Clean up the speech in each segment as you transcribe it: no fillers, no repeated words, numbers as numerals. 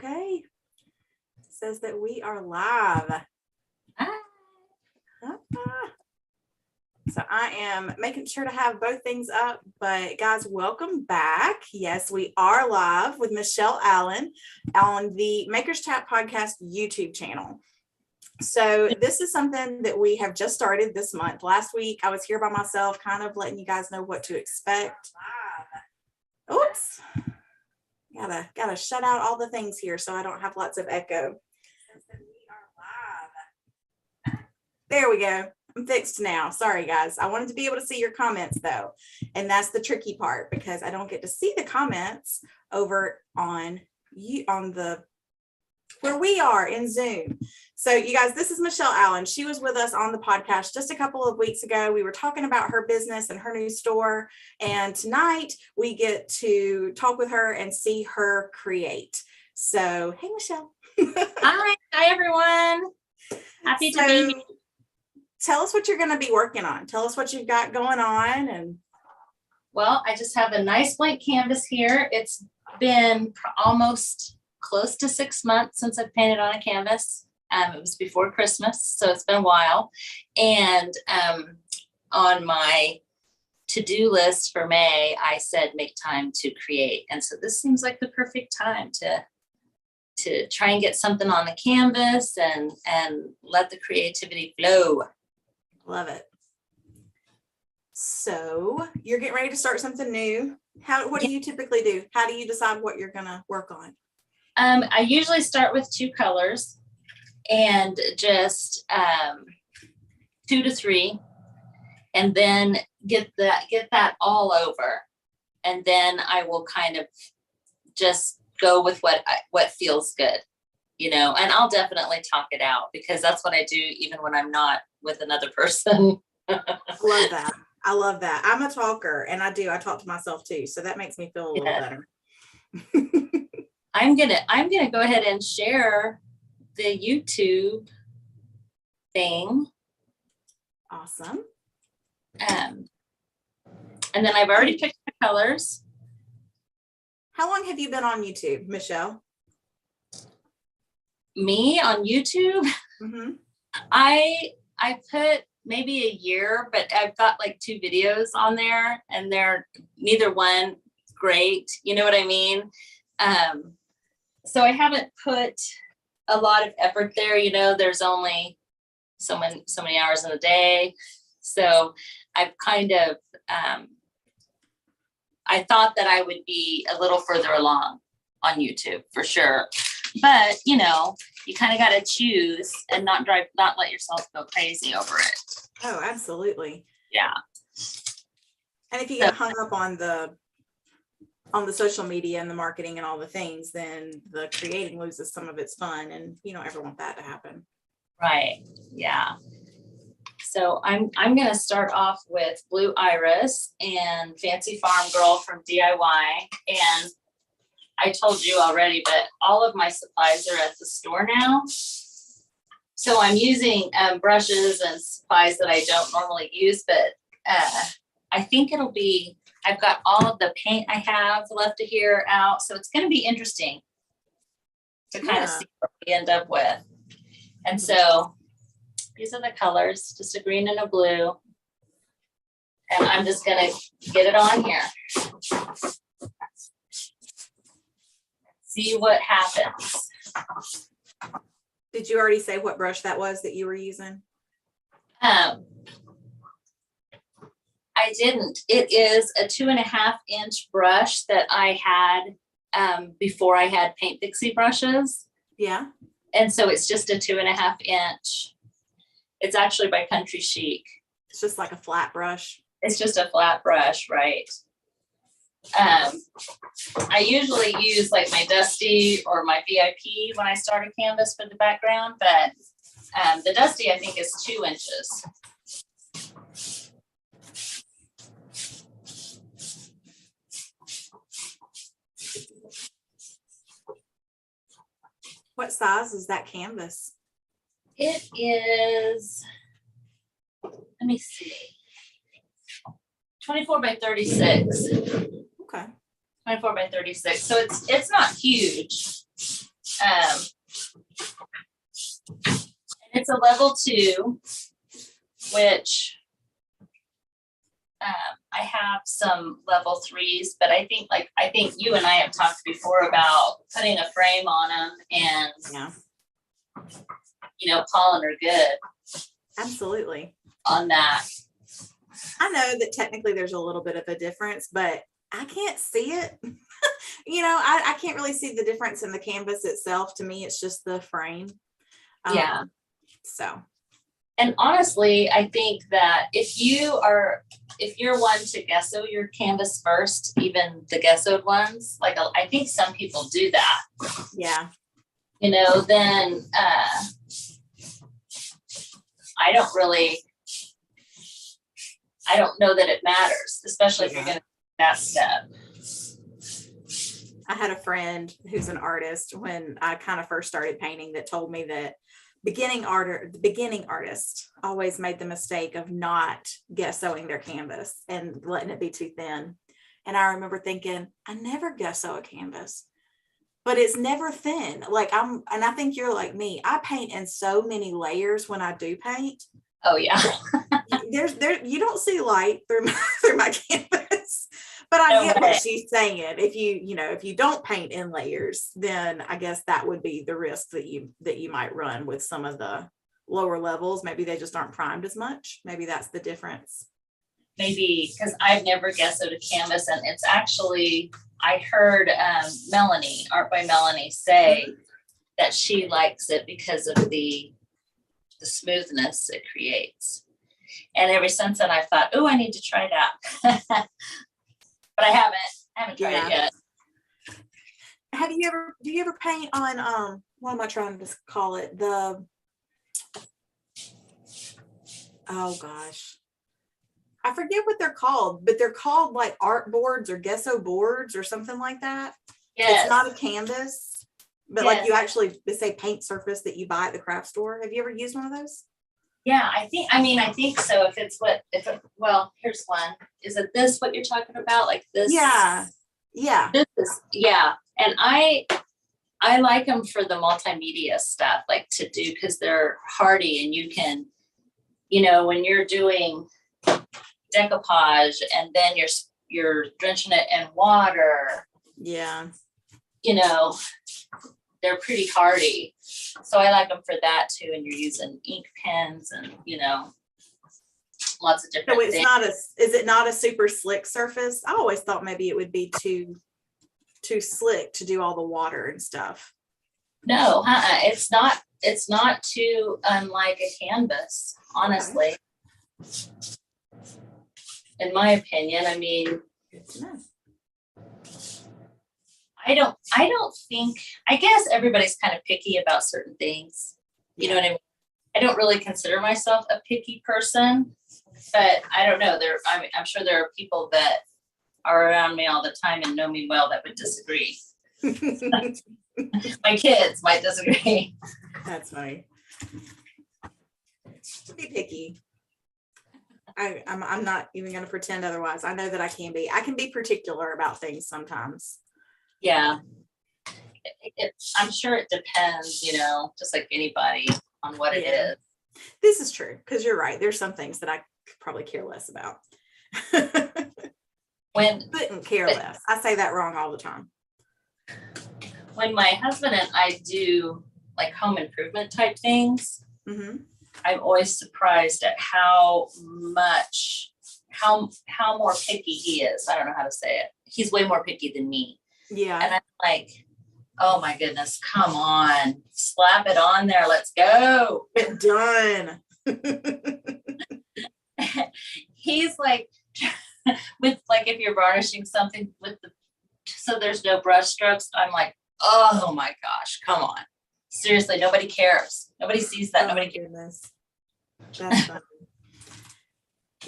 Okay. It says that we are live. So I am making sure to have both things up, but guys, welcome back. Yes, we are live with Michele Allen on the Makers Chat podcast YouTube channel. So this is something that we have just started this month. Last week, I was here by myself, kind of letting you guys know what to expect. Oops. Gotta shut out all the things here so I don't have lots of echo. There we go. I'm fixed now. Sorry, guys. I wanted to be able to see your comments though. And that's the tricky part because I don't get to see the comments over on where we are in Zoom. So you guys, this is Michele Allen. She was with us on the podcast just a couple of weeks ago. We were talking about her business and her new store. And tonight we get to talk with her and see her create. So, hey, Michele. Hi everyone. Happy to be here. Tell us what you're going to be working on. Tell us what you've got going on. Well, I just have a nice blank canvas here. It's been almost close to 6 months since I've painted on a canvas. It was before Christmas, so it's been a while. And on my to-do list for May, I said make time to create. And so this seems like the perfect time to try and get something on the canvas and let the creativity flow. Love it. So you're getting ready to start something new. What do you typically do? How do you decide what you're going to work on? I usually start with 2 colors and just 2 to 3, and then get that all over. And then I will kind of just go with what feels good, and I'll definitely talk it out because that's what I do even when I'm not with another person. Love that. I love that. I'm a talker and I talk to myself too. So that makes me feel a little better. I'm gonna go ahead and share the YouTube thing. Awesome. And then I've already picked the colors. How long have you been on YouTube, Michele? Me on YouTube? Mm-hmm. I put maybe a year, but I've got like 2 videos on there and they're neither one great. You know what I mean? So I haven't put a lot of effort there. There's only so many hours in a day. So I've kind of, I thought that I would be a little further along on YouTube for sure. But, you kind of got to choose and not let yourself go crazy over it. Oh, absolutely. Yeah. And if you get hung up on the social media and the marketing and all the things, then the creating loses some of its fun, and you don't ever want that to happen. Right. Yeah. So I'm going to start off with Blue Iris and Fancy Farm Girl from DIY. And I told you already, but all of my supplies are at the store now. So I'm using brushes and supplies that I don't normally use, but I think I've got all of the paint I have left to here out. So it's going to be interesting to kind of see what we end up with. And so these are the colors, just a green and a blue. And I'm just going to get it on here. See what happens. Did you already say what brush that was that you were using? I didn't. It is a 2.5-inch brush that I had before I had Paint Dixie brushes. Yeah. And so it's just a 2.5-inch. It's actually by Country Chic. It's just like a flat brush. It's just a flat brush, right? I usually use like my Dusty or my VIP when I start a canvas for the background, but the Dusty I think is 2 inches. What size is that canvas? It is, let me see, 24 by 36. Okay. 24 by 36. So it's not huge. And it's a level 2, which I have some level 3s, but I think you and I have talked before about putting a frame on them and, calling her good. Absolutely. On that. I know that technically there's a little bit of a difference, but I can't see it. I can't really see the difference in the canvas itself. To me, it's just the frame. So. And honestly, I think that if you're one to gesso your canvas first, even the gessoed ones, like I think some people do that. Yeah. Then I don't know that it matters, especially if you're going to do that step. I had a friend who's an artist when I kind of first started painting that told me that the beginning artist always made the mistake of not gessoing their canvas and letting it be too thin. And I remember thinking, I never gesso a canvas, but it's never thin. And I think you're like me. I paint in so many layers when I do paint. Oh yeah. You don't see light through my canvas. But I get what she's saying. If you don't paint in layers, then I guess that would be the risk that you might run with some of the lower levels. Maybe they just aren't primed as much. Maybe that's the difference. Maybe because I've never gessoed a canvas, and it's actually, I heard Melanie, Art by Melanie, say that she likes it because of the smoothness it creates. And ever since then, I've thought, oh, I need to try that. But I haven't tried it yet. Do you ever paint on, what am I trying to call it? Oh gosh. I forget what they're called, but they're called like art boards or gesso boards or something like that. Yes. It's not a canvas, but like you actually, they say paint surface that you buy at the craft store. Have you ever used one of those? Yeah, I think so. Here's one. Is it this what you're talking about? Like this? Yeah. This is, and I like them for the multimedia stuff, like to do, because they're hardy and you can, when you're doing decoupage and then you're drenching it in water. Yeah. They're pretty hardy. So I like them for that too. And you're using ink pens and, lots of different things. Is it not a super slick surface? I always thought maybe it would be too slick to do all the water and stuff. No, it's not too unlike a canvas, honestly. Okay. In my opinion, good to know. I don't think, I guess everybody's kind of picky about certain things. You know what I mean? I don't really consider myself a picky person, but I don't know. I'm sure there are people that are around me all the time and know me well that would disagree. My kids might disagree. That's funny. Be picky. I'm not even going to pretend otherwise. I know that I can be. I can be particular about things sometimes. Yeah. I'm sure it depends, just like anybody, on what it is. This is true, because you're right. There's some things that I could probably care less about. Couldn't care less. I say that wrong all the time. When my husband and I do like home improvement type things, I'm always surprised at how more picky he is. I don't know how to say it. He's way more picky than me. Yeah. And I'm like, oh my goodness, come on, slap it on there. Let's go. Get done. He's like, with like, if you're varnishing something so there's no brush strokes, I'm like, oh my gosh, come on. Seriously, nobody cares. Nobody sees that. Nobody cares. Goodness. That's funny.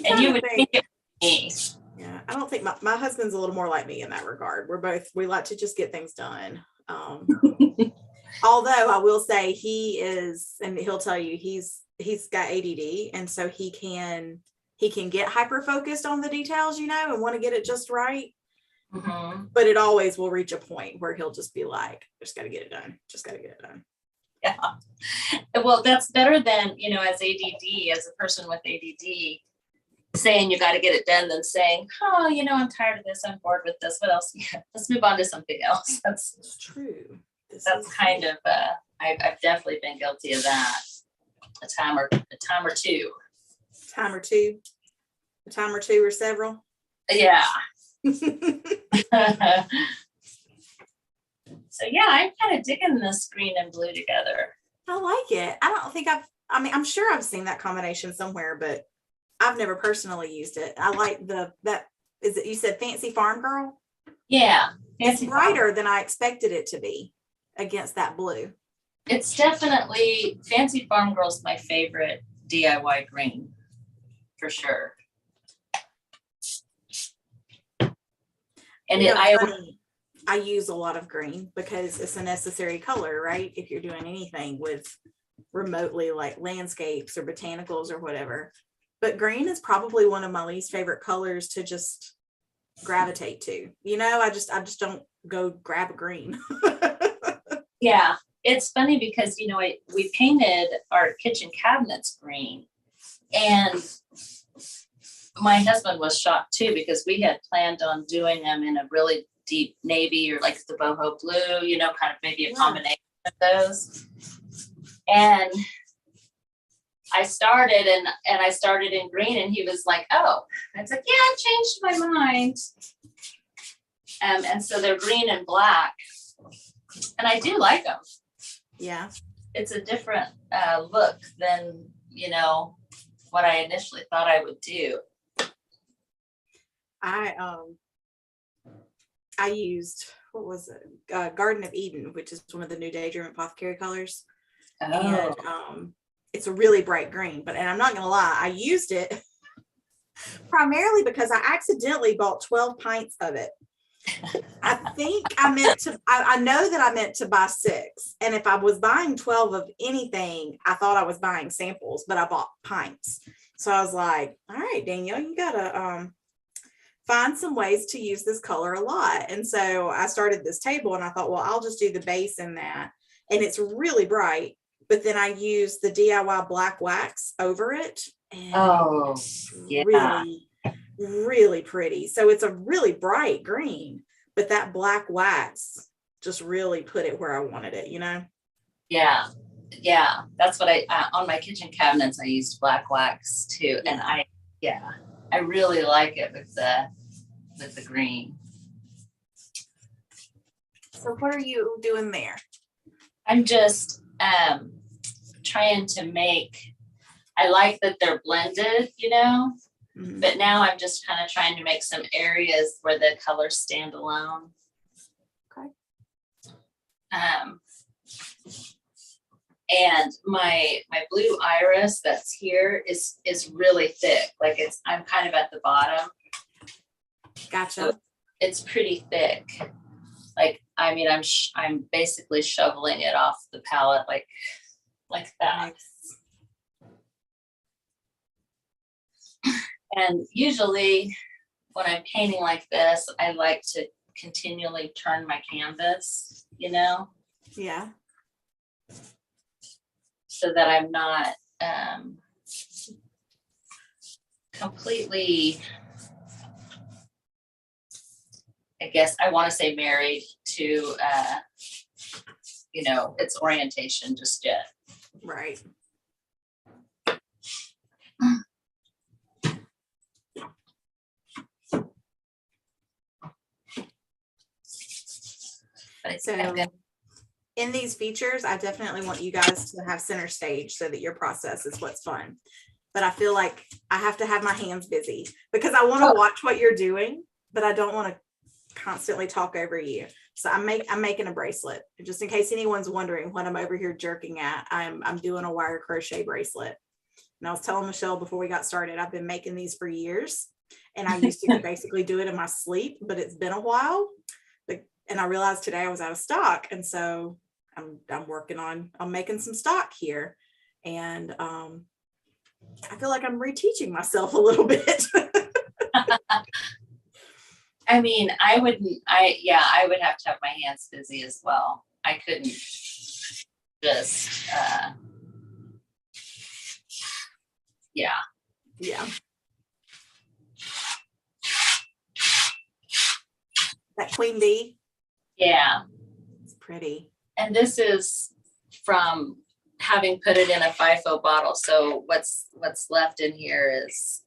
And you would think it was me. Yeah, I don't think my husband's a little more like me in that regard. We like to just get things done. Although I will say he is, and he'll tell you he's got ADD, and so he can get hyper focused on the details, and want to get it just right. Mm-hmm. But it always will reach a point where he'll just be like, just got to get it done. Just got to get it done. Yeah. Well, that's better than, as ADD, as a person with ADD, saying you got to get it done than saying, oh, I'm tired of this. I'm bored with this. What else? Yeah, let's move on to something else. That's true. That's kind of, I've definitely been guilty of that. A time or two. Time or two. A time or two or several. Yeah. So yeah, I'm kind of digging this green and blue together. I like it. I don't think I'm sure I've seen that combination somewhere, but I've never personally used it. I like you said Fancy Farm Girl? Yeah. It's brighter than I expected it to be against that blue. It's definitely, Fancy Farm Girl's my favorite DIY green, for sure. And I use a lot of green because it's a necessary color, right? If you're doing anything with remotely like landscapes or botanicals or whatever. But green is probably one of my least favorite colors to just gravitate to. I just don't go grab a green. Yeah, it's funny because we painted our kitchen cabinets green, and my husband was shocked too because we had planned on doing them in a really deep navy or like the boho blue, kind of maybe a combination of those. And I started and I started in green, and he was like, oh, I was like, yeah, I changed my mind. And so they're green and black, and I do like them. Yeah. It's a different look than, what I initially thought I would do. I used, what was it? Garden of Eden, which is one of the new Daydream Apothecary colors. Oh. And it's a really bright green, and I'm not going to lie, I used it primarily because I accidentally bought 12 pints of it. I think I know that I meant to buy 6. And if I was buying 12 of anything, I thought I was buying samples, but I bought pints. So I was like, all right, Danielle, you got to find some ways to use this color a lot. And so I started this table, and I thought, well, I'll just do the base in that. And it's really bright, but then I use the DIY black wax over it. And yeah. Really, really pretty. So it's a really bright green, but that black wax just really put it where I wanted it, Yeah. Yeah. That's what on my kitchen cabinets, I used black wax too. And I really like it with the green. So what are you doing there? I'm just trying to I like that they're blended, Mm-hmm. but now I'm just kind of trying to make some areas where the colors stand alone. Okay. And my blue iris that's here is really thick. Like I'm kind of at the bottom. Gotcha. So it's pretty thick. Like, I mean, I'm basically shoveling it off the palette like that. Nice. And usually when I'm painting like this, I like to continually turn my canvas, Yeah. so that I'm not completely, I guess I want to say married to, its orientation just yet. Right. So in these features, I definitely want you guys to have center stage so that your process is what's fun. But I feel like I have to have my hands busy because I want to watch what you're doing, but I don't want to constantly talk over you. So I'm making a bracelet. Just in case anyone's wondering what I'm over here jerking at, I'm doing a wire crochet bracelet. And I was telling Michelle before we got started, I've been making these for years, and I used to basically do it in my sleep, but it's been a while. And I realized today I was out of stock. And so I'm making some stock here. And I feel like I'm reteaching myself a little bit. I mean, I would have to have my hands busy as well. I couldn't just, yeah. Yeah. That queen bee. Yeah. It's pretty. And this is from having put it in a FIFO bottle. So what's left in here is,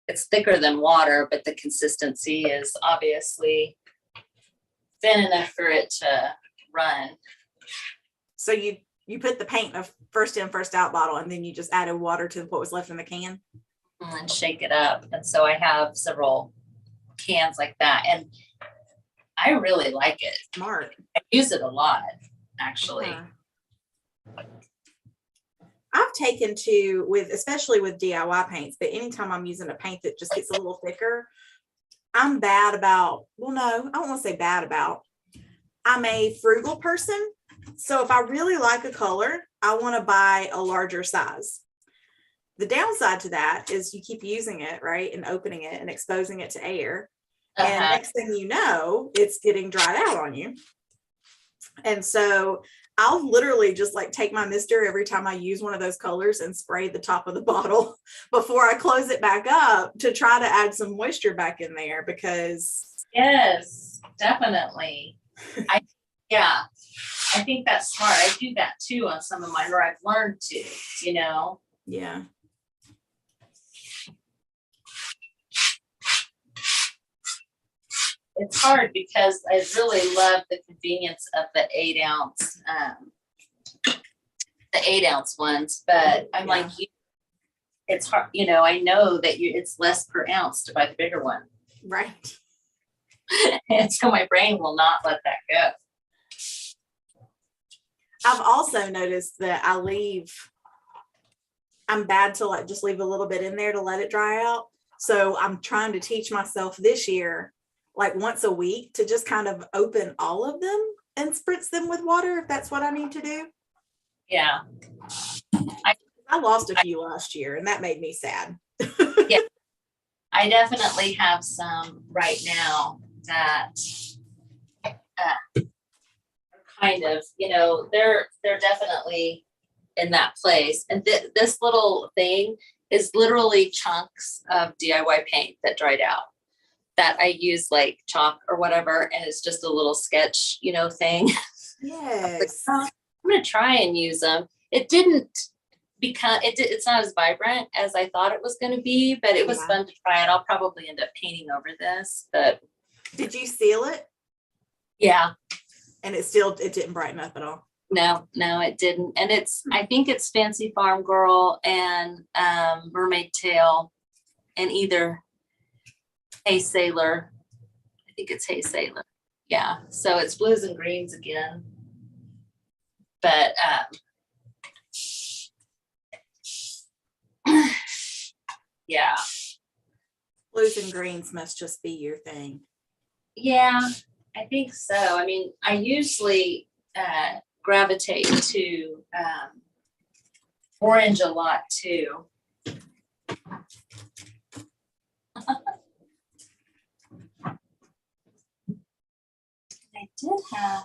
it's thicker than water, but the consistency is obviously thin enough for it to run. So you put the paint in a first in, first out bottle, and then you just added water to what was left in the can? And shake it up. And so I have several cans like that. And I really like it. Smart. I use it a lot, actually. Yeah. I've taken to, especially with DIY paints, but anytime I'm using a paint that just gets a little thicker, I'm bad about, well, no, I don't want to say bad about. I'm a frugal person. So if I really like a color, I want to buy a larger size. The downside to that is you keep using it, right? And opening it and exposing it to air. And next thing you know, it's getting dried out on you. And so I'll literally just like take my mister every time I use one of those colors and spray the top of the bottle before I close it back up to try to add some moisture back in there, because yes, definitely. I think that's smart. I do that too on some of mine, or I've learned to, Yeah. It's hard because I really love the convenience of the 8-ounce ones, but I'm like, it's hard, I know that it's less per ounce to buy the bigger one. Right. And so my brain will not let that go. I've also noticed that I'm bad to like just leave a little bit in there to let it dry out. So I'm trying to teach myself this year, like once a week, to just kind of open all of them and spritz them with water if that's what I need to do. Yeah. I lost a few last year and that made me sad. Yeah. I definitely have some right now that are kind of, they're definitely in that place. And this little thing is literally chunks of DIY paint that dried out, that I use like chalk or whatever, and it's just a little sketch, thing. Yes. I'm gonna try and use them. It didn't become it's not as vibrant as I thought it was going to be, but it was fun to try it. I'll probably end up painting over this. But did you seal it? Yeah. And it didn't brighten up at all? No, it didn't. And I think it's Fancy Farm Girl and Mermaid Tail and either Hey Sailor. I think it's Hey Sailor. Yeah. So it's blues and greens again. But yeah. Blues and greens must just be your thing. Yeah, I think so. I mean, I usually gravitate to orange a lot too. I did have.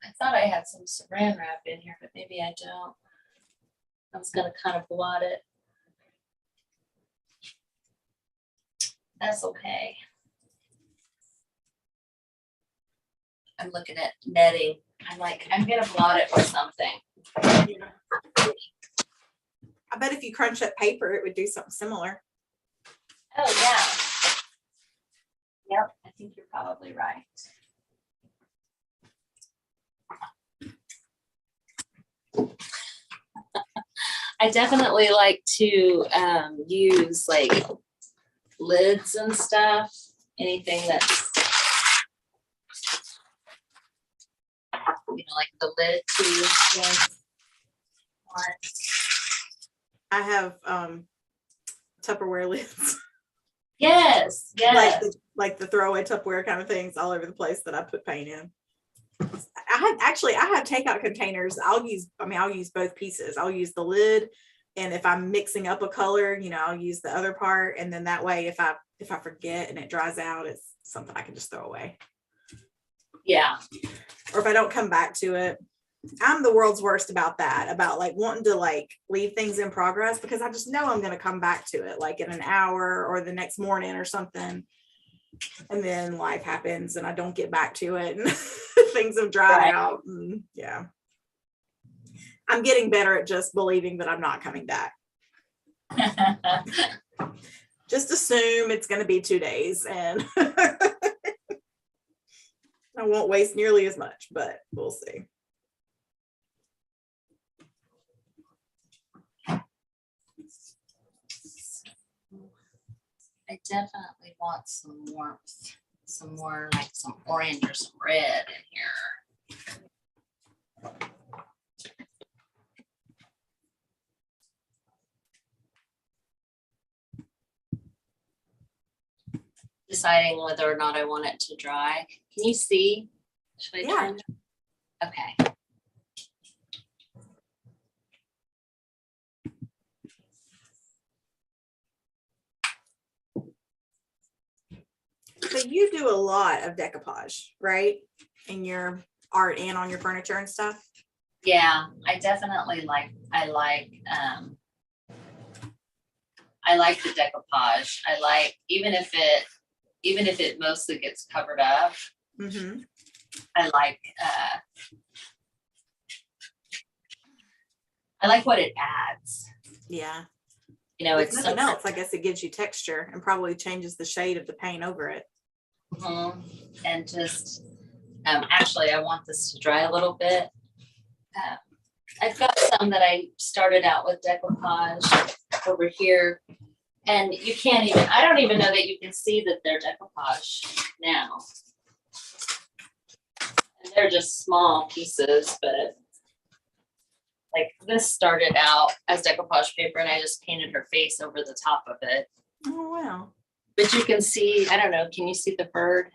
I thought I had some saran wrap in here, but maybe I don't. I was going to kind of blot it. That's okay. I'm looking at netting. I'm going to blot it with something. Yeah. I bet if you crunch up paper, it would do something similar. Oh, yeah. Yep, I think you're probably right. I definitely like to use like lids and stuff, anything that's, like the lid too. I have Tupperware lids. Yes. Like the throwaway Tupperware kind of things all over the place that I put paint in. I have takeout containers. I'll use both pieces. I'll use the lid And if I'm mixing up a color, I'll use the other part. And then that way, if I forget and it dries out, it's something I can just throw away. Yeah. Or if I don't come back to it. I'm the world's worst about that, about like wanting to like leave things in progress, because I just know I'm going to come back to it like in an hour or the next morning or something. And then life happens and I don't get back to it and things have dried out. And yeah. I'm getting better at just believing that I'm not coming back. Just assume it's going to be 2 days and I won't waste nearly as much, but we'll see. I definitely want some warmth, some more like some orange or some red in here. Deciding whether or not I want it to dry. Can you see? Should I turn? Okay. So you do a lot of decoupage, right? In your art and on your furniture and stuff? Yeah, I definitely I like the decoupage. I like, even if it mostly gets covered up, Mm-hmm. I like what it adds. Yeah. It's nothing else. I guess it gives you texture and probably changes the shade of the paint over it. Mm-hmm. And just, actually, I want this to dry a little bit. I've got some that I started out with decoupage over here, and I don't even know that you can see that they're decoupage now. And they're just small pieces, but like this started out as decoupage paper and I just painted her face over the top of it. Oh, wow. But you can see, I don't know, can you see the bird?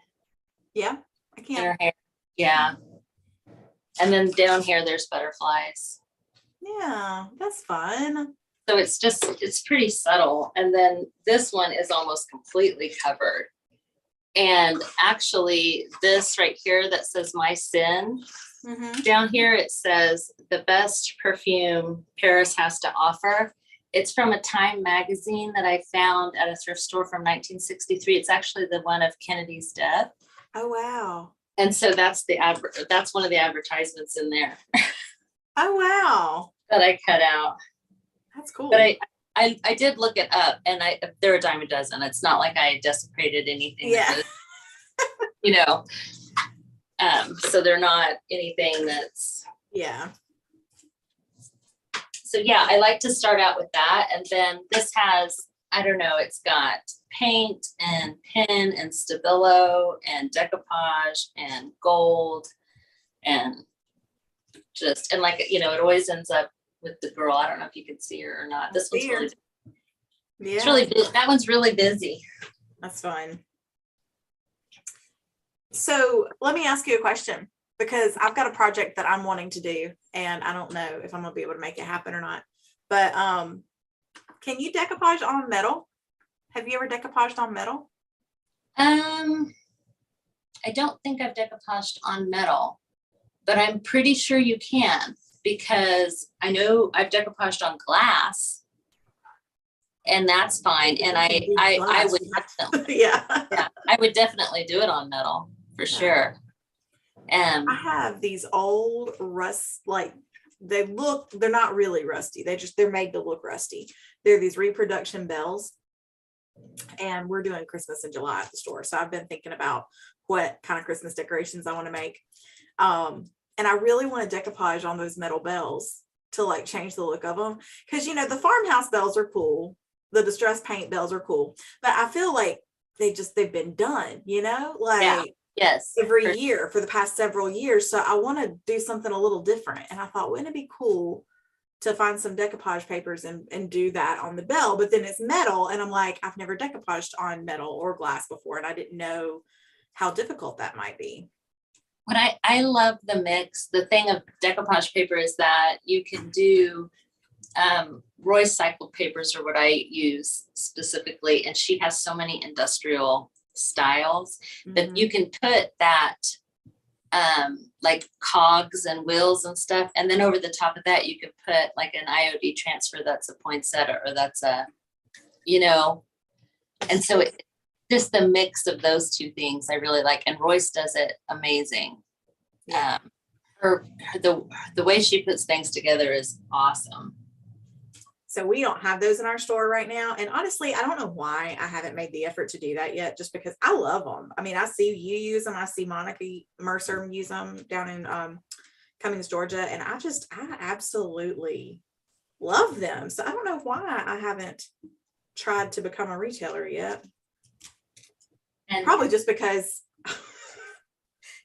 Yeah, I can. In her hair? Yeah. And then down here, there's butterflies. Yeah, that's fun. So it's pretty subtle. And then this one is almost completely covered. And actually this right here that says My Sin, down here it says the best perfume Paris has to offer. It's from a Time magazine that I found at a thrift store from 1963. It's actually the one of Kennedy's death. Oh, wow. And so that's one of the advertisements in there. Oh, wow. That I cut out. That's cool. But I did look it up, and they're a dime a dozen. It's not like I desecrated anything. Yeah. So they're not anything that's. Yeah. So yeah, I like to start out with that. And then this has, I don't know, it's got paint and pen and Stabilo and decoupage and gold and like, it always ends up with the girl. I don't know if you can see her or not. This one's really, yeah. It's really, that one's really busy. That's fun. So let me ask you a question, because I've got a project that I'm wanting to do and I don't know if I'm gonna be able to make it happen or not, but can you decoupage on metal? Have you ever decoupaged on metal? I don't think I've decoupaged on metal, but I'm pretty sure you can, because I know I've decoupaged on glass and that's fine. And I would definitely, yeah, I would definitely do it on metal for sure. I have these old they're not really rusty. They're made to look rusty. They're these reproduction bells. And we're doing Christmas in July at the store. So I've been thinking about what kind of Christmas decorations I want to make. And I really want to decoupage on those metal bells to like change the look of them. Because, the farmhouse bells are cool. The distress paint bells are cool. But I feel like they've been done, yes, every year for the past several years. So I want to do something a little different. And I thought, wouldn't it be cool to find some decoupage papers and do that on the bell? But then it's metal. And I'm like, I've never decoupaged on metal or glass before. And I didn't know how difficult that might be. What I love the mix. The thing of decoupage paper is that you can do Roy's cycled papers are what I use specifically, and she has so many industrial styles that you can put that like cogs and wheels and stuff, and then over the top of that you can put like an IOD transfer that's a poinsettia or that's a, you know, and so it just the mix of those two things I really like, and Royce does it amazing. Yeah. The way she puts things together is awesome. So we don't have those in our store right now. And honestly, I don't know why I haven't made the effort to do that yet, just because I love them. I mean, I see you use them. I see Monica Mercer use them down in Cummings, Georgia. And I absolutely love them. So I don't know why I haven't tried to become a retailer yet. And probably just because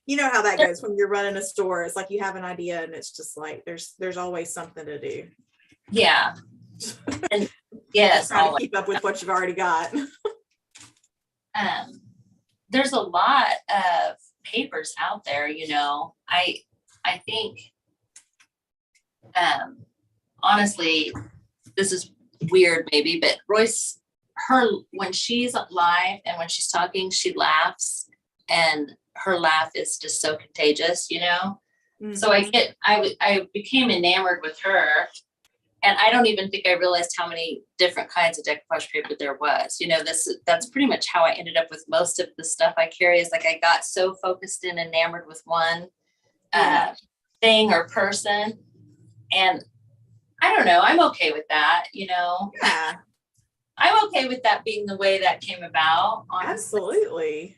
you know how that goes when you're running a store. It's like you have an idea and it's just like there's always something to do. Yeah. And yes, trying to keep up with what you've already got. There's a lot of papers out there, you know. I think honestly, this is weird maybe, but Royce, when she's live and when she's talking, she laughs, and her laugh is just so contagious, you know. So I became enamored with her. And I don't even think I realized how many different kinds of decoupage paper there was. You know, that's pretty much how I ended up with most of the stuff I carry, is like I got so focused and enamored with one thing or person. And I don't know, I'm okay with that, you know. Yeah. I'm okay with that being the way that came about, honestly. Absolutely.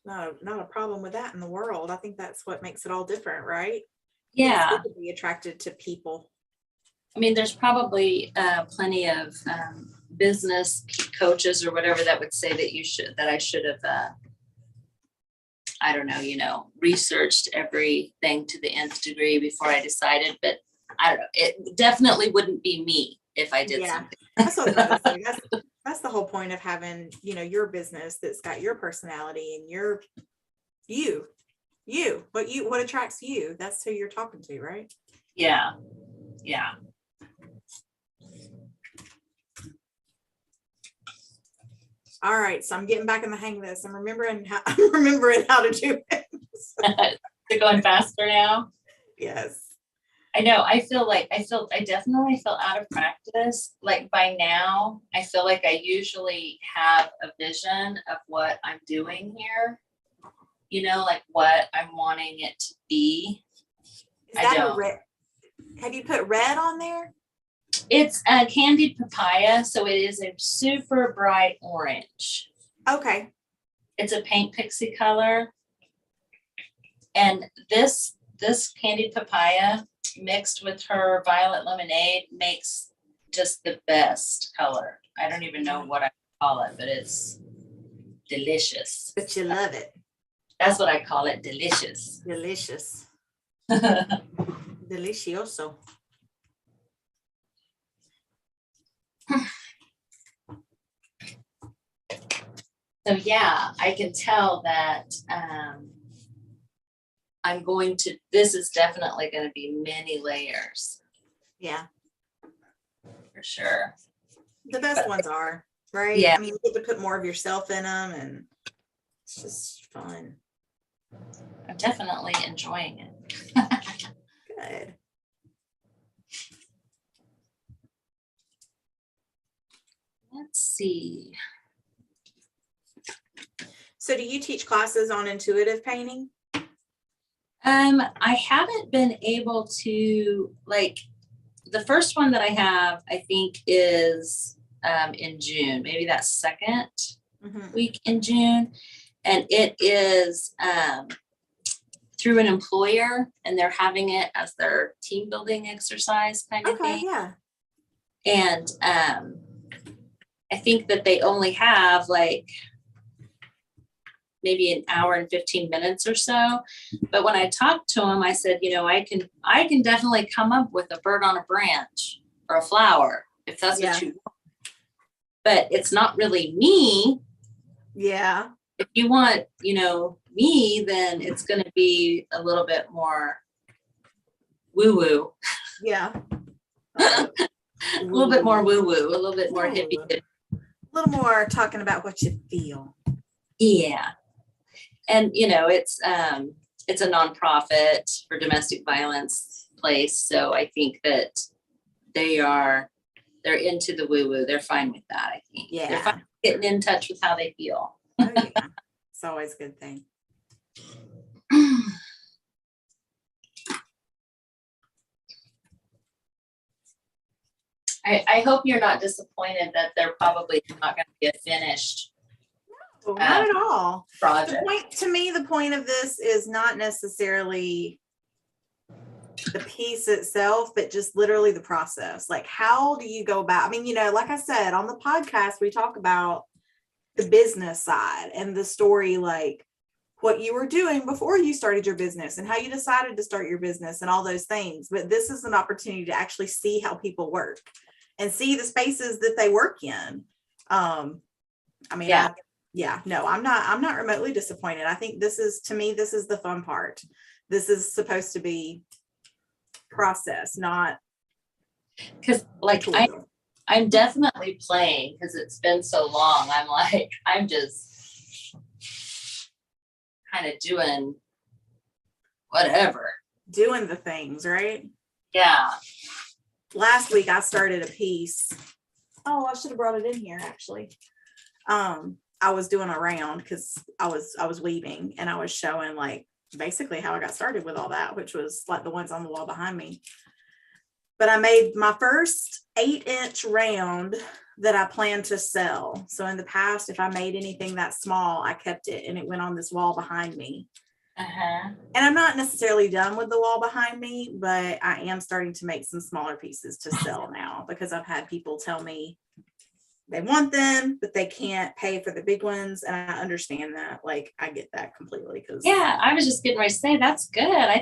Not a problem with that in the world. I think that's what makes it all different, right? Yeah. It's good to be attracted to people. I mean, there's probably plenty of business coaches or whatever that would say that I should have, I don't know, you know, researched everything to the nth degree before I decided, but I don't know. It definitely wouldn't be me if I did something. That's what I was gonna say. That's the whole point of having, you know, your business that's got your personality and what attracts you. That's who you're talking to, right? Yeah. All right, so I'm getting back in the hang of this. I'm remembering how to do it. They're going faster now. Yes, I know. I definitely feel out of practice. Like by now, I feel like I usually have a vision of what I'm doing here. You know, like what I'm wanting it to be. Is that a red? Have you put red on there? It's a candied papaya, so it is a super bright orange. Okay. It's a paint pixie color. And this candied papaya mixed with her violet lemonade makes just the best color. I don't even know what I call it, but it's delicious. But you love it. That's what I call it, delicious. Delicious. Delicioso. So yeah, I can tell that this is definitely going to be many layers. Yeah. For sure. The best ones are, right? Yeah. I mean, you get to put more of yourself in them and it's just fun. I'm definitely enjoying it. Good. Let's see. So do you teach classes on intuitive painting? I haven't been able to, like, the first one that I have, I think is in June, maybe that second week in June. And it is through an employer, and they're having it as their team building exercise kind of thing. Yeah. And I think that they only have like maybe an hour and 15 minutes or so. But when I talked to him, I said, you know, I can definitely come up with a bird on a branch or a flower if that's what you want. But it's not really me. Yeah. If you want, you know, me, then it's going to be a little bit more woo-woo. Yeah. A little bit more woo-woo, a little bit more hippie. A little more talking about what you feel. Yeah. And it's a nonprofit for domestic violence place. So I think that they're into the woo-woo. They're fine with that, I think. Yeah. They're fine getting in touch with how they feel. Oh, yeah. It's always a good thing. I hope you're not disappointed that they're probably not going to be a finished not at all. project. The point of this is not necessarily the piece itself, but just literally the process. Like, how do you go about, like I said, on the podcast, we talk about the business side and the story, like what you were doing before you started your business and how you decided to start your business and all those things. But this is an opportunity to actually see how people work and see the spaces that they work in. I'm not remotely disappointed. I think this is the fun part. This is supposed to be process, not because I'm definitely playing because it's been so long. I'm just kind of doing whatever. Doing the things, right? Yeah. Last week I started a piece. Oh, I should have brought it in here actually. I was doing a round because I was weaving and I was showing like basically how I got started with all that, which was like the ones on the wall behind me. But I made my first 8-inch round that I plan to sell. So in the past, if I made anything that small, I kept it and it went on this wall behind me. Uh-huh. And I'm not necessarily done with the wall behind me, but I am starting to make some smaller pieces to sell now because I've had people tell me they want them, but they can't pay for the big ones. And I understand that. Like, I get that completely. Yeah, I was just getting ready to say that's good. I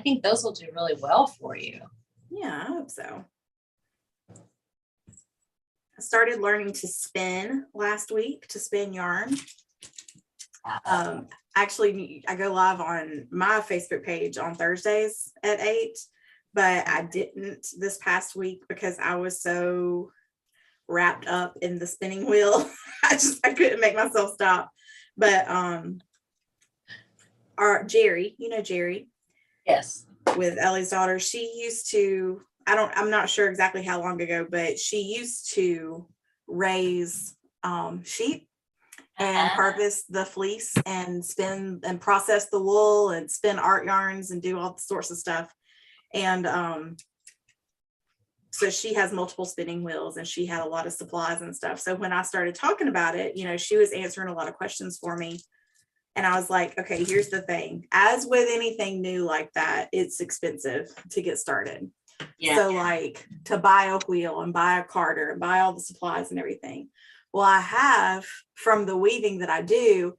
think those will do really well for you. Yeah, I hope so. I started learning to spin last week, to spin yarn. Actually, I go live on my Facebook page on Thursdays at 8, but I didn't this past week because I was so wrapped up in the spinning wheel. I couldn't make myself stop. But our Jerry, Jerry. Yes. With Ellie's daughter, she used to, I'm not sure exactly how long ago, but she used to raise sheep and harvest the fleece and spin and process the wool and spin art yarns and do all sorts of stuff. And so she has multiple spinning wheels and she had a lot of supplies and stuff. So when I started talking about it, she was answering a lot of questions for me. And I was like, okay, here's the thing. As with anything new like that, it's expensive to get started. Yeah. So like to buy a wheel and buy a carder and buy all the supplies and everything. Well, I have, from the weaving that I do,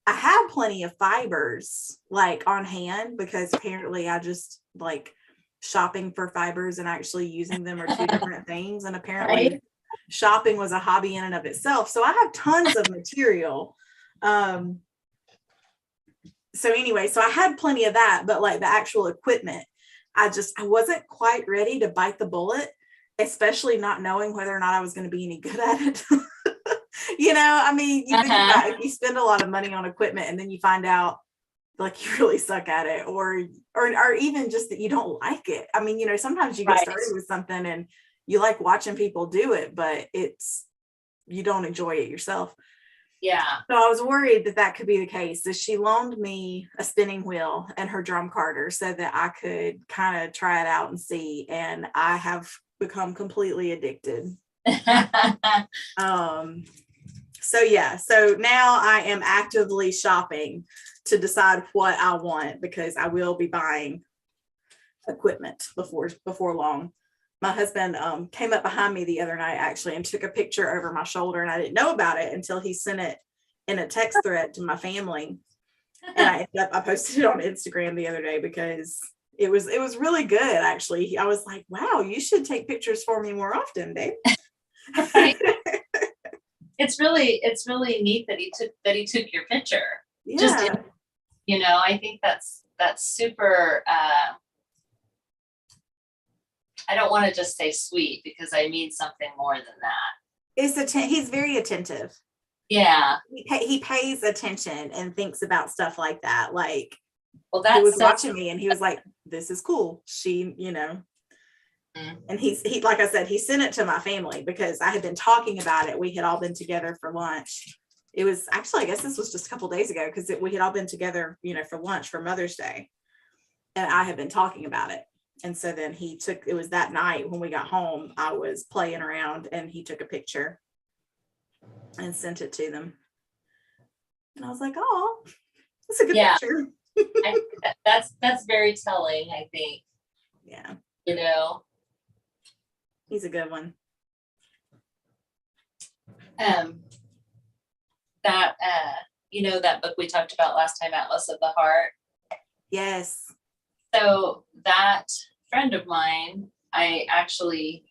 I have plenty of fibers like on hand because apparently I just like shopping for fibers and actually using them are two different things. And apparently shopping was a hobby in and of itself. So I have tons of material. So anyway, so I had plenty of that, but like the actual equipment, I wasn't quite ready to bite the bullet, especially not knowing whether or not I was going to be any good at it. You think about if you spend a lot of money on equipment and then you find out like you really suck at it or even just that you don't like it. Sometimes you get started with something and you like watching people do it, but you don't enjoy it yourself. Yeah. So I was worried that could be the case. So she loaned me a spinning wheel and her drum carder so that I could kind of try it out and see. And I have become completely addicted. So now I am actively shopping to decide what I want because I will be buying equipment before long. My husband came up behind me the other night actually and took a picture over my shoulder, and I didn't know about it until he sent it in a text thread to my family. And I posted it on Instagram the other day because it was really good actually. I was like, wow, you should take pictures for me more often, babe. It's really neat that he took your picture. Yeah. Just I think that's super I don't want to just say sweet because I mean something more than that. He's very attentive. Yeah. He pays attention and thinks about stuff like that. Like, well, he was watching me and he was like, this is cool. She, and he, like I said, he sent it to my family because I had been talking about it. We had all been together for lunch. It was actually, I guess this was just a couple days ago because we had all been together, for lunch for Mother's Day. And I had been talking about it. And so then it was that night when we got home, I was playing around and he took a picture and sent it to them. And I was like, oh, that's a good picture. That's very telling, I think. Yeah. He's a good one. That book we talked about last time, Atlas of the Heart. Yes. So that friend of mine, I actually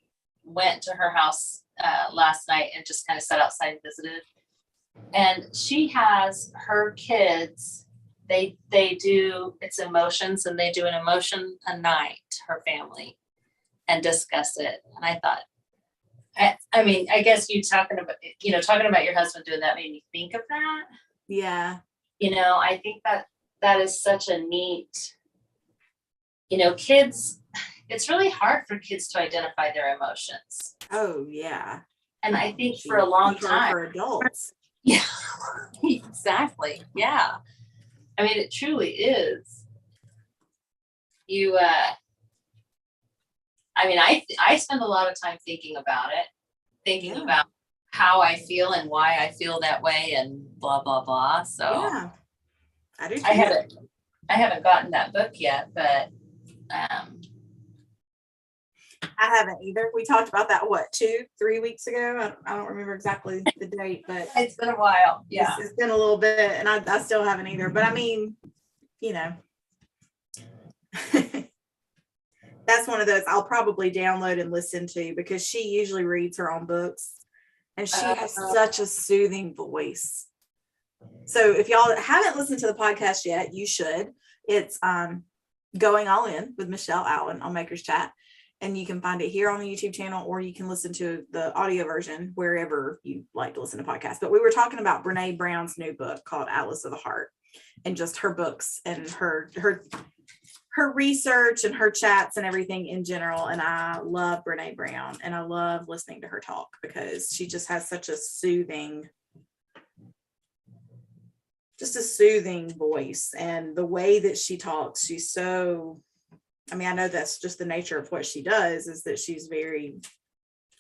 went to her house last night and just kind of sat outside and visited. And she has her kids, they do it's emotions, and they do an emotion a night, her family, and discuss it. And I thought, I mean, I guess you talking about your husband doing that made me think of that. Yeah. I think that is such a neat, kids, it's really hard for kids to identify their emotions. Oh, yeah. And I think for a long time. For adults. Yeah, exactly. Yeah. I mean, it truly is. I spend a lot of time thinking about it, thinking about how I feel and why I feel that way and blah, blah, blah. So yeah, I do too. I haven't gotten that book yet, but I haven't either. We talked about that, 2-3 weeks ago? I don't remember exactly the date, but it's been a while. Yeah. It's been a little bit, and I still haven't either. But I mean, that's one of those I'll probably download and listen to because she usually reads her own books and she has such a soothing voice. So if y'all haven't listened to the podcast yet, you should. It's Going All In with Michele Allen on Maker's Chat. And you can find it here on the YouTube channel, or you can listen to the audio version wherever you like to listen to podcasts. But we were talking about Brene Brown's new book called Atlas of the Heart, and just her books and her research and her chats and everything in general. And I love Brene Brown, and I love listening to her talk because she just has such a soothing voice. And the way that she talks, she's so, I know that's just the nature of what she does, is that she's very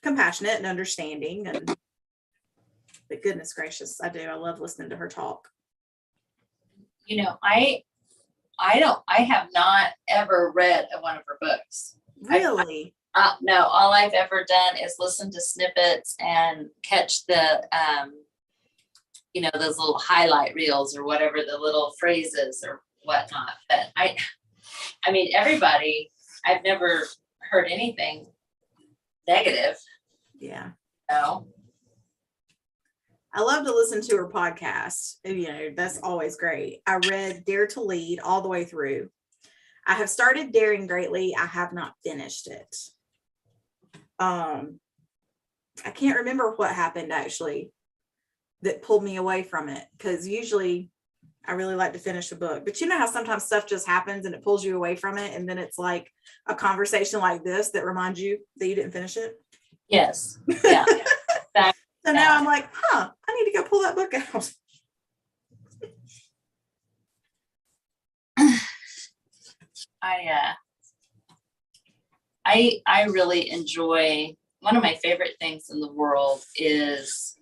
compassionate and understanding. But goodness gracious, I love listening to her talk. I have not ever read one of her books. Really? No, all I've ever done is listen to snippets and catch the, those little highlight reels or whatever, the little phrases or whatnot. But everybody, I've never heard anything negative. Yeah. No. I love to listen to her podcast. That's always great. I read Dare to Lead all the way through. I have started Daring Greatly. I have not finished it. I can't remember what happened actually that pulled me away from it, because usually I really like to finish a book. But you know how sometimes stuff just happens and it pulls you away from it, and then it's like a conversation like this that reminds you that you didn't finish it? Yes. Yeah. So now I'm like, I need to go pull that book out. I really enjoy, one of my favorite things in the world is,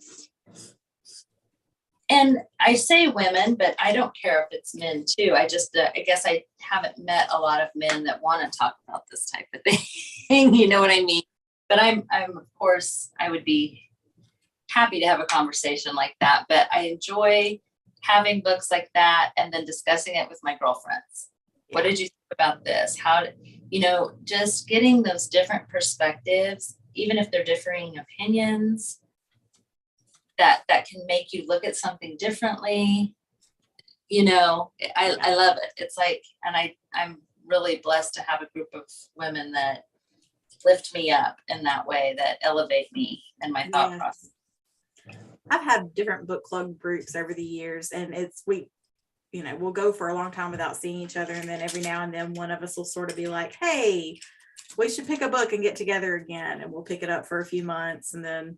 and I say women, but I don't care if it's men too. I guess I haven't met a lot of men that want to talk about this type of thing. You know what I mean? But I'm of course, I would be happy to have a conversation like that. But I enjoy having books like that and then discussing it with my girlfriends. Yeah. What did you think about this? Just getting those different perspectives, even if they're differing opinions, that can make you look at something differently. I love it. It's like, and I'm really blessed to have a group of women that lift me up in that way, that elevate me and my thought Yes. process. I've had different book club groups over the years, and we'll go for a long time without seeing each other, and then every now and then one of us will sort of be like, hey, we should pick a book and get together again, and we'll pick it up for a few months, and then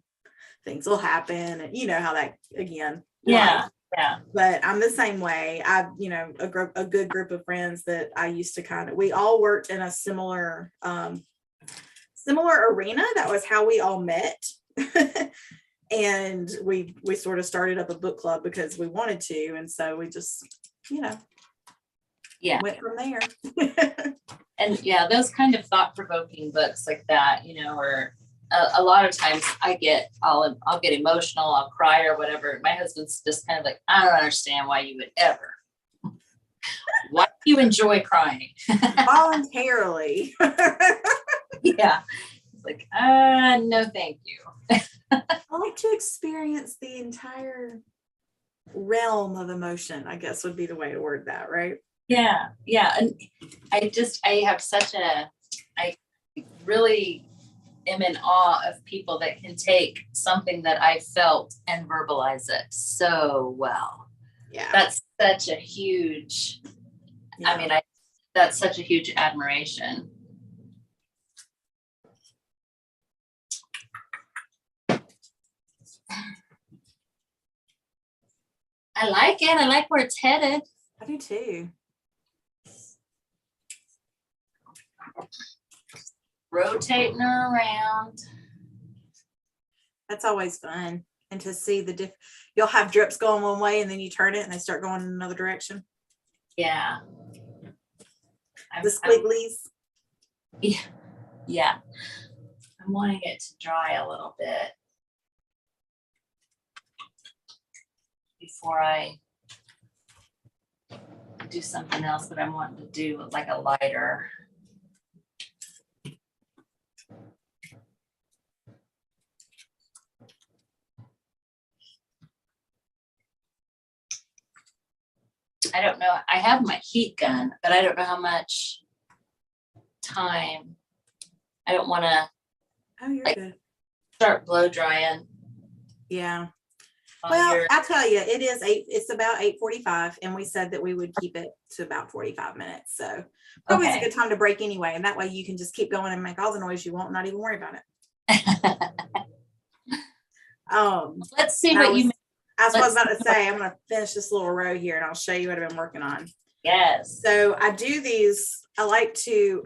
things will happen, and you know how that again. Yeah. Life. Yeah. But I'm the same way. I've, a good group of friends that I used to we all worked in a similar arena. That was how we all met. And we sort of started up a book club because we wanted to. And so we just, went from there. And yeah, those kind of thought-provoking books like that, or a lot of times I'll get emotional, I'll cry or whatever. My husband's just kind of like, I don't understand why you would ever. Why do you enjoy crying? Voluntarily. Yeah. It's like, no, thank you. I like to experience the entire realm of emotion, I guess would be the way to word that, right? Yeah. Yeah. And I really am in awe of people that can take something that I felt and verbalize it so well. Yeah. That's such a huge, that's such a huge admiration. I like it. I like where it's headed. I do too. Rotating her around. That's always fun. And to see you'll have drips going one way and then you turn it and they start going in another direction. Yeah. The squigglies. Yeah. I'm wanting it to dry a little bit before I do something else, but I'm wanting to do like a lighter. I don't know. I have my heat gun, but I don't know how much time. I don't want to Good. Start blow drying. Yeah. Well, I'll tell you, it's about 8:45, and we said that we would keep it to about 45 minutes. So probably it's a good time to break anyway. And that way you can just keep going and make all the noise you want and not even worry about it. Let's see what you I was about to say, I'm going to finish this little row here and I'll show you what I've been working on. Yes. So I do these, I like to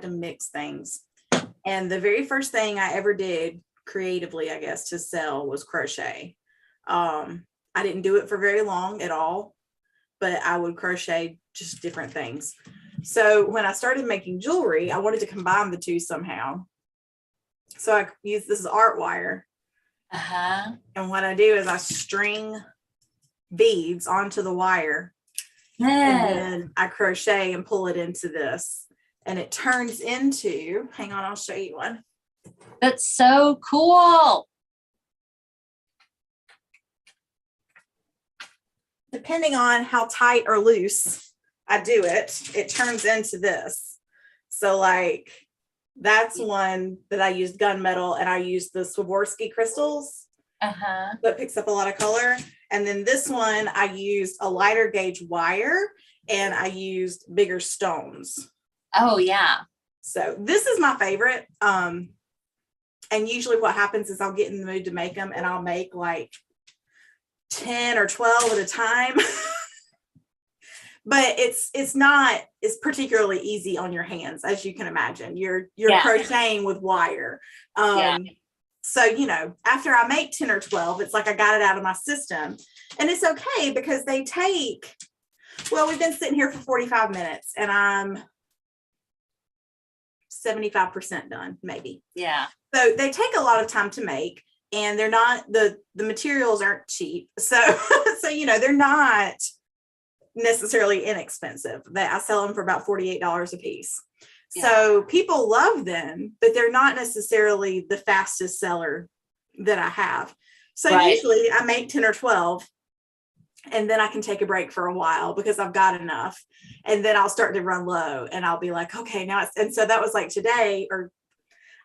mix things. And the very first thing I ever did creatively, I guess, to sell was crochet. I didn't do it for very long at all, but I would crochet just different things. So when I started making jewelry, I wanted to combine the two somehow. So I use this art wire. And what I do is I string beads onto the wire. And then I crochet and pull it into this. And it turns into, hang on, I'll show you one. That's so cool. Depending on how tight or loose I do it, it turns into this. So like that's one that I used gunmetal, and I used the Swarovski crystals. That picks up a lot of color. And then this one, I used a lighter gauge wire, and I used bigger stones. Oh yeah. So this is my favorite. And usually what happens is I'll get in the mood to make them, and I'll make like 10 or 12 at a time. But it's particularly easy on your hands, as you can imagine. You're crocheting with wire. So, after I make 10 or 12, it's like I got it out of my system. And it's okay because we've been sitting here for 45 minutes and I'm 75% done, maybe. Yeah. So they take a lot of time to make, and they're not, the materials aren't cheap. So, they're not necessarily inexpensive. I sell them for about $48 a piece. Yeah. So people love them, but they're not necessarily the fastest seller that I have. So usually I make 10 or 12, and then I can take a break for a while because I've got enough. And then I'll start to run low, and I'll be like, okay, and so that was like today, or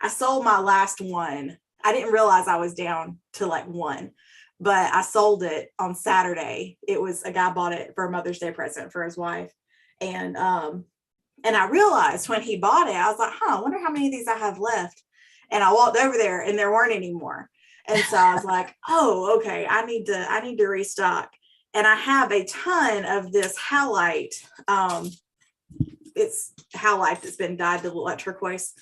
I sold my last one. I didn't realize I was down to like one, but I sold it on Saturday. It was a guy bought it for a Mother's Day present for his wife. And I realized when he bought it, I was like, I wonder how many of these I have left. And I walked over there and there weren't any more. And so I was like, oh, okay, I need to restock. And I have a ton of this howlite. It's howlite that's been dyed to look like turquoise.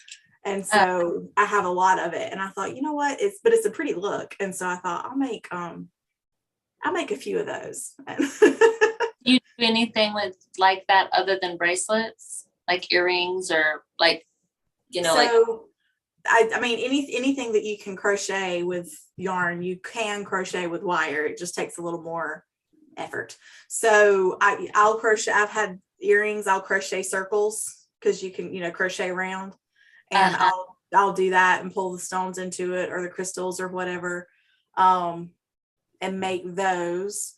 And so I have a lot of it. And I thought, you know what? It's a pretty look. And so I thought I'll make a few of those. Do you do anything with like that other than bracelets, like earrings or like, I mean, anything that you can crochet with yarn, you can crochet with wire. It just takes a little more effort. So I'll crochet. I've had earrings. I'll crochet circles because you can, crochet around, and I'll do that and pull the stones into it or the crystals or whatever, and make those.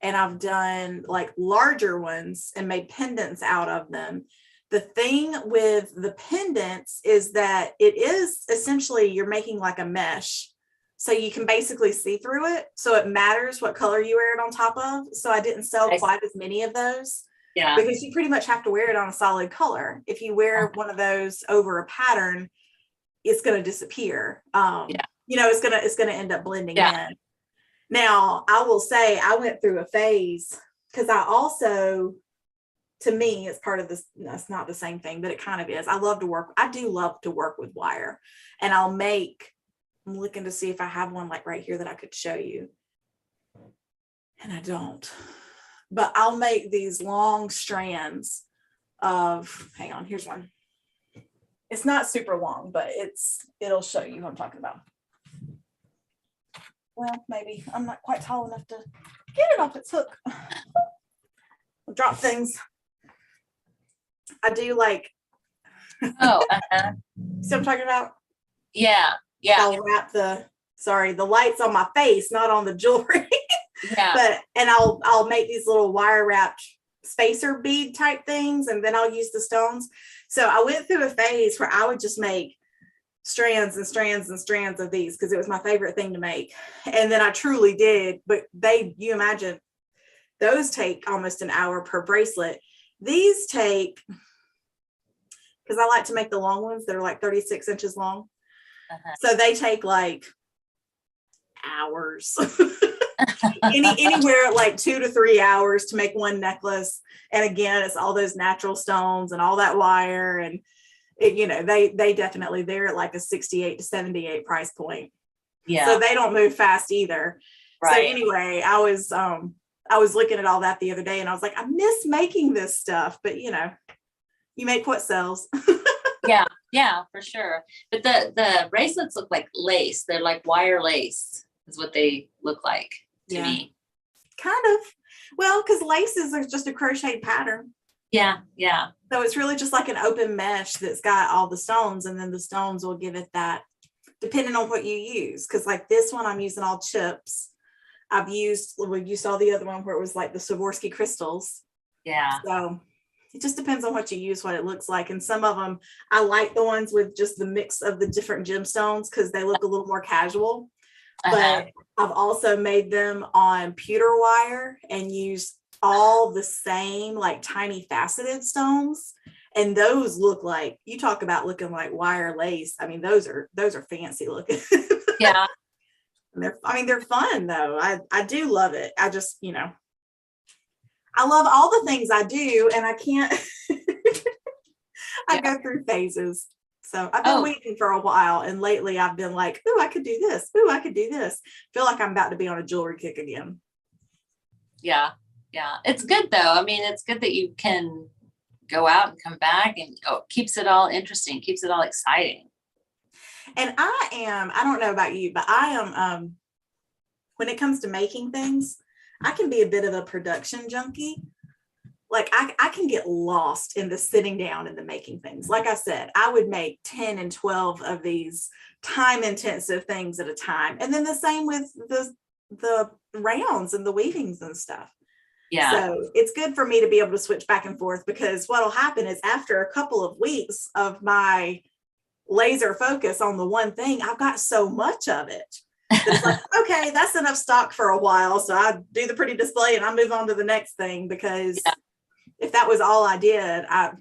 And I've done like larger ones and made pendants out of them. The thing with the pendants is that it is essentially you're making like a mesh. So you can basically see through it. So it matters what color you wear it on top of. So I didn't sell quite as many of those. Yeah. Because you pretty much have to wear it on a solid color. If you wear one of those over a pattern, it's going to disappear. It's going to end up blending in. Now, I will say I went through a phase because to me, it's part of this. It's not the same thing, but it kind of is. I do love to work with wire, and I'm looking to see if I have one like right here that I could show you. And I don't, but I'll make these long strands hang on, here's one. It's not super long, but it'll show you what I'm talking about. Well, maybe I'm not quite tall enough to get it off its hook. I'll drop things. I do like. See what I'm talking about? Yeah. I'll wrap the lights on my face, not on the jewelry. Yeah. And I'll make these little wire wrapped spacer bead type things, and then I'll use the stones. So I went through a phase where I would just make strands and strands and strands of these because it was my favorite thing to make. And then I truly did, but you imagine those take almost an hour per bracelet. These take, because I like to make the long ones that are like 36 inches long. So they take like hours. Anywhere like 2 to 3 hours to make one necklace. And again, it's all those natural stones and all that wire. And they definitely, they're at like a 68 to 78 price point. Yeah. So they don't move fast either. Right. So anyway, I was looking at all that the other day and I was like, I miss making this stuff, but you make what sells. Yeah, for sure. But the bracelets look like lace. They're like wire lace is what they look like to me. Kind of. Well, because laces are just a crocheted pattern. Yeah. So it's really just like an open mesh that's got all the stones, and then the stones will give it that, depending on what you use. Because like this one, I'm using all chips. You saw the other one where it was like the Swarovski crystals. Yeah. So it just depends on what you use, what it looks like. And some of them, I like the ones with just the mix of the different gemstones because they look a little more casual. But I've also made them on pewter wire and used all the same like tiny faceted stones. And those look like, you talk about looking like wire lace. I mean, those are fancy looking. Yeah. They're fun though. I do love it. I just, I love all the things I do, and I can't, I go through phases. So I've been waiting for a while, and lately I've been like, ooh, I could do this. Ooh, I could do this. Feel like I'm about to be on a jewelry kick again. Yeah. It's good though. It's good that you can go out and come back, and keeps it all interesting, keeps it all exciting. And I don't know about you, but I am, when it comes to making things, I can be a bit of a production junkie. Like I can get lost in the sitting down and the making things. Like I said, I would make 10 and 12 of these time intensive things at a time. And then the same with the rounds and the weavings and stuff. Yeah. So it's good for me to be able to switch back and forth, because what'll happen is after a couple of weeks of my laser focus on the one thing, I've got so much of it that it's like, okay, that's enough stock for a while. So I do the pretty display and I move on to the next thing, because if that was all I did, I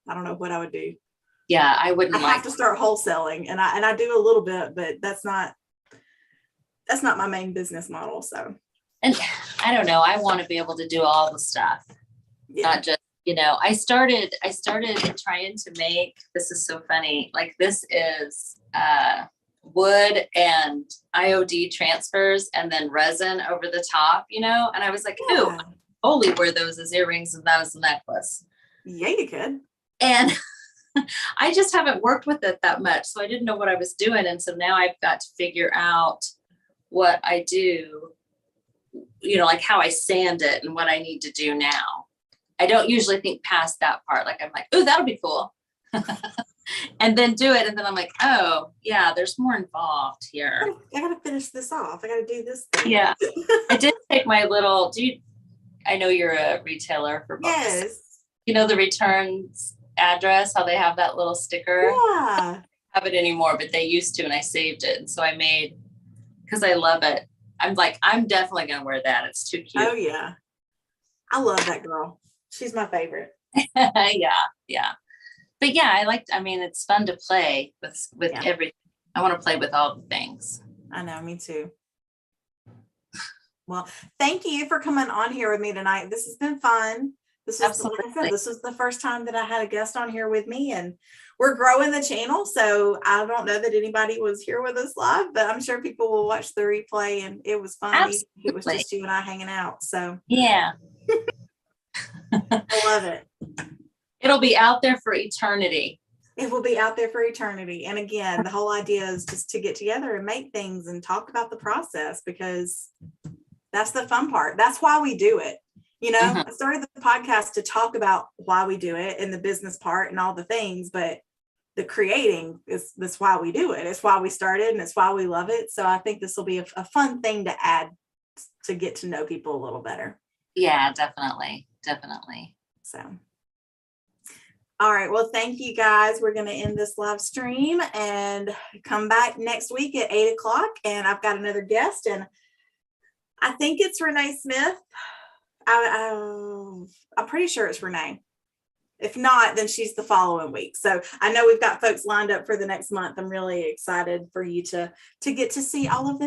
don't know what I would do. Yeah, I wouldn't have to start wholesaling, and I do a little bit, but that's not my main business model. So, and I don't know, I want to be able to do all the stuff, not just, I started trying to make, this is so funny. Like, this is wood and IOD transfers and then resin over the top, and I was like, ooh, I totally wear those as earrings and that as a necklace. Yeah, you could. And I just haven't worked with it that much. So I didn't know what I was doing. And so now I've got to figure out what I do, like how I sand it and what I need to do now. I don't usually think past that part. Like, I'm like, oh, that'll be cool. And then do it. And then I'm like, oh yeah, there's more involved here. I got to finish this off. I got to do this thing. Yeah. I did take my little, I know you're a retailer for books. Yes. The returns address, how they have that little sticker. Yeah. I don't have it anymore, but they used to, and I saved it. And so I made, because I love it. I'm like, I'm definitely going to wear that. It's too cute. Oh yeah. I love that girl. She's my favorite. Yeah. But yeah, it's fun to play with everything. I want to play with all the things. I know, me too. Well, thank you for coming on here with me tonight. This has been fun. This is the first time that I had a guest on here with me, and we're growing the channel. So I don't know that anybody was here with us live, but I'm sure people will watch the replay, and it was fun. Absolutely. It was just you and I hanging out. So yeah. I love it. It'll be out there for eternity. It will be out there for eternity. And again, the whole idea is just to get together and make things and talk about the process, because that's the fun part. That's why we do it. I started the podcast to talk about why we do it and the business part and all the things, but the creating that's why we do it. It's why we started, and it's why we love it. So I think this will be a fun thing to add to get to know people a little better. Yeah, definitely. So, all right. Well, thank you guys. We're going to end this live stream and come back next week at 8:00. And I've got another guest, and I think it's Renee Smith. I'm pretty sure it's Renee. If not, then she's the following week. So I know we've got folks lined up for the next month. I'm really excited for you to get to see all of them.